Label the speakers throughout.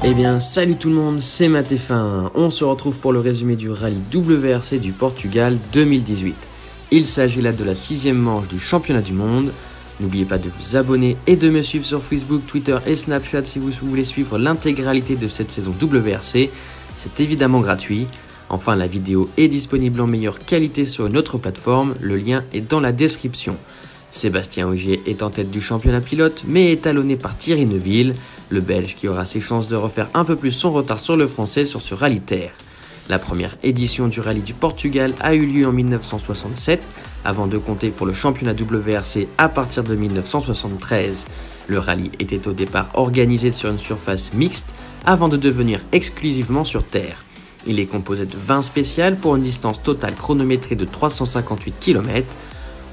Speaker 1: Eh bien, salut tout le monde, c'est Matt-F1. On se retrouve pour le résumé du rallye WRC du Portugal 2018. Il s'agit là de la 6e manche du championnat du monde. N'oubliez pas de vous abonner et de me suivre sur Facebook, Twitter et Snapchat si vous voulez suivre l'intégralité de cette saison WRC. C'est évidemment gratuit. Enfin, la vidéo est disponible en meilleure qualité sur une autre plateforme, le lien est dans la description. Sébastien Ogier est en tête du championnat pilote, mais est talonné par Thierry Neuville, le Belge qui aura ses chances de refaire un peu plus son retard sur le Français sur ce rallye terre. La première édition du rallye du Portugal a eu lieu en 1967, avant de compter pour le championnat WRC à partir de 1973. Le rallye était au départ organisé sur une surface mixte, avant de devenir exclusivement sur terre. Il est composé de 20 spéciales pour une distance totale chronométrée de 358 km.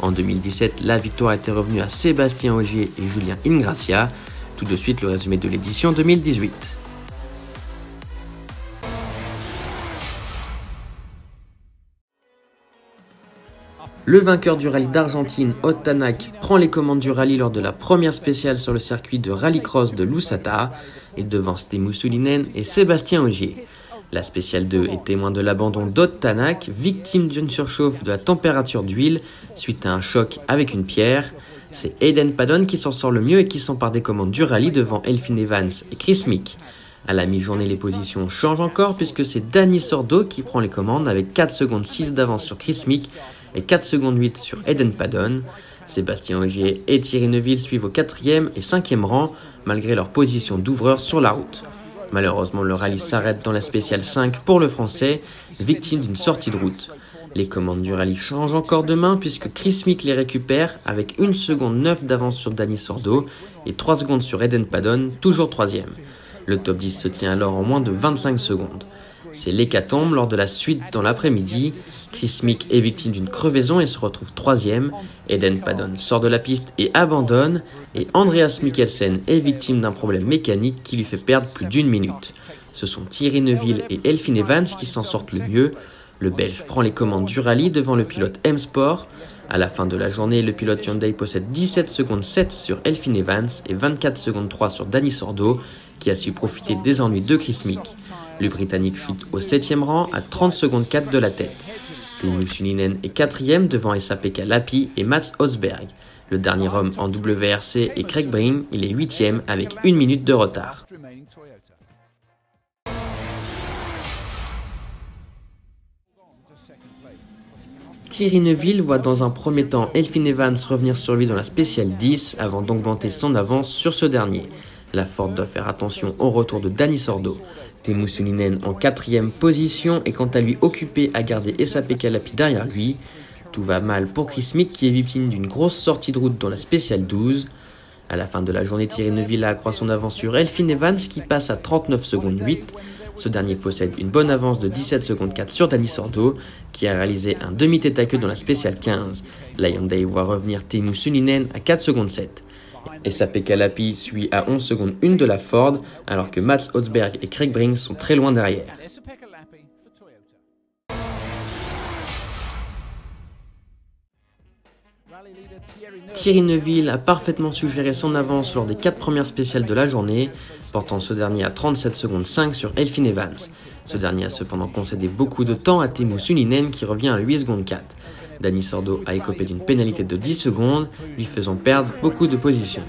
Speaker 1: En 2017, la victoire était revenue à Sébastien Ogier et Julien Ingrassia. Tout de suite, le résumé de l'édition 2018. Le vainqueur du rallye d'Argentine, Ott Tänak, prend les commandes du rallye lors de la première spéciale sur le circuit de rallycross de Lusaka. Il devance Teemu Sulinen et Sébastien Ogier. La spéciale 2 est témoin de l'abandon d'Ott Tänak, victime d'une surchauffe de la température d'huile suite à un choc avec une pierre. C'est Hayden Paddon qui s'en sort le mieux et qui s'empare des commandes du rallye devant Elfyn Evans et Chris Meek. À la mi-journée, les positions changent encore puisque c'est Dani Sordo qui prend les commandes avec 4 secondes 6 d'avance sur Chris Meek et 4 secondes 8 sur Hayden Paddon. Sébastien Ogier et Thierry Neuville suivent au 4e et 5e rang malgré leur position d'ouvreur sur la route. Malheureusement, le rallye s'arrête dans la spéciale 5 pour le Français, victime d'une sortie de route. Les commandes du rallye changent encore de main puisque Chris Meek les récupère avec 1 seconde 9 d'avance sur Dani Sordo et 3 secondes sur Hayden Paddon, toujours 3e. Le top 10 se tient alors en moins de 25 secondes. C'est l'hécatombe lors de la suite dans l'après-midi. Chris Meek est victime d'une crevaison et se retrouve 3e. Hayden Paddon sort de la piste et abandonne. Et Andreas Mikkelsen est victime d'un problème mécanique qui lui fait perdre plus d'1 minute. Ce sont Thierry Neuville et Elfyn Evans qui s'en sortent le mieux. Le Belge prend les commandes du rallye devant le pilote M-Sport. À la fin de la journée, le pilote Hyundai possède 17 secondes 7 sur Elfyn Evans et 24 secondes 3 sur Dani Sordo, qui a su profiter des ennuis de Chris Meek. Le Britannique chute au 7e rang à 30 secondes 4 de la tête. Teemu Sulinen est 4e devant Esa-Pekka Lappi et Mats Ödsberg. Le dernier homme en WRC est Craig Breen, il est 8e avec 1 minute de retard. Thierry Neuville voit dans un premier temps Elfyn Evans revenir sur lui dans la spéciale 10 avant d'augmenter son avance sur ce dernier. La Ford doit faire attention au retour de Dani Sordo. Teemu Sulinen en 4e position est quant à lui occupé à garder Esa-Pekka Lappi derrière lui. Tout va mal pour Chris Meek qui est victime d'une grosse sortie de route dans la spéciale 12. À la fin de la journée, Thierry Neuville a accroît son avance sur Elfyn Evans qui passe à 39 secondes 8. Ce dernier possède une bonne avance de 17 secondes 4 sur Dani Sordo qui a réalisé un demi-tête à queue dans la spéciale 15. La Hyundai voit revenir Teemu Sulinen à 4 secondes 7. Esa-Pekka Lappi suit à 11 secondes 1 de la Ford, alors que Mats Ödsberg et Craig Breen sont très loin derrière. Thierry Neuville a parfaitement su gérer son avance lors des 4 premières spéciales de la journée, portant ce dernier à 37 secondes 5 sur Elfyn Evans. Ce dernier a cependant concédé beaucoup de temps à Teemu Sulinen qui revient à 8 secondes 4. Dani Sordo a écopé d'une pénalité de 10 secondes, lui faisant perdre beaucoup de positions.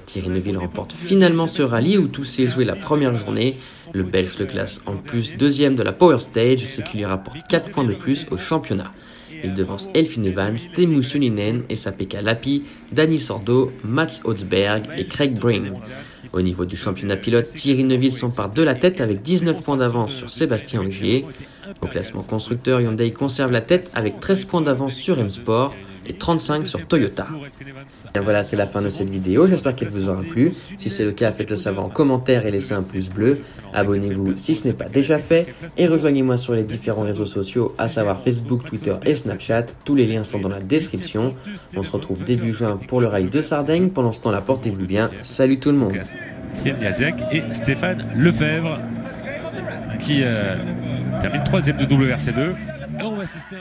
Speaker 1: Thierry Neuville remporte finalement ce rallye où tout s'est joué la première journée. Le Belge le classe en plus 2e de la Power Stage, ce qui lui rapporte 4 points de plus au championnat. Il devance Elfyn Evans, Teemu Sulinen, Esa-Pekka Lappi, Dani Sordo, Mats Ödsberg et Craig Breen. Au niveau du championnat pilote, Thierry Neuville s'empare de la tête avec 19 points d'avance sur Sébastien Ogier. Au classement constructeur, Hyundai conserve la tête avec 13 points d'avance sur M-Sport et 35 sur Toyota. Et voilà, c'est la fin de cette vidéo, j'espère qu'elle vous aura plu. Si c'est le cas, faites-le savoir en commentaire et laissez un pouce bleu. Abonnez-vous si ce n'est pas déjà fait et rejoignez-moi sur les différents réseaux sociaux, à savoir Facebook, Twitter et Snapchat. Tous les liens sont dans la description. On se retrouve début juin pour le rallye de Sardaigne. Pendant ce temps-là, portez-vous bien. Salut tout le monde.
Speaker 2: Ken Jacek et Stéphane Lefebvre qui termine 3e de WRC2. Et on va assister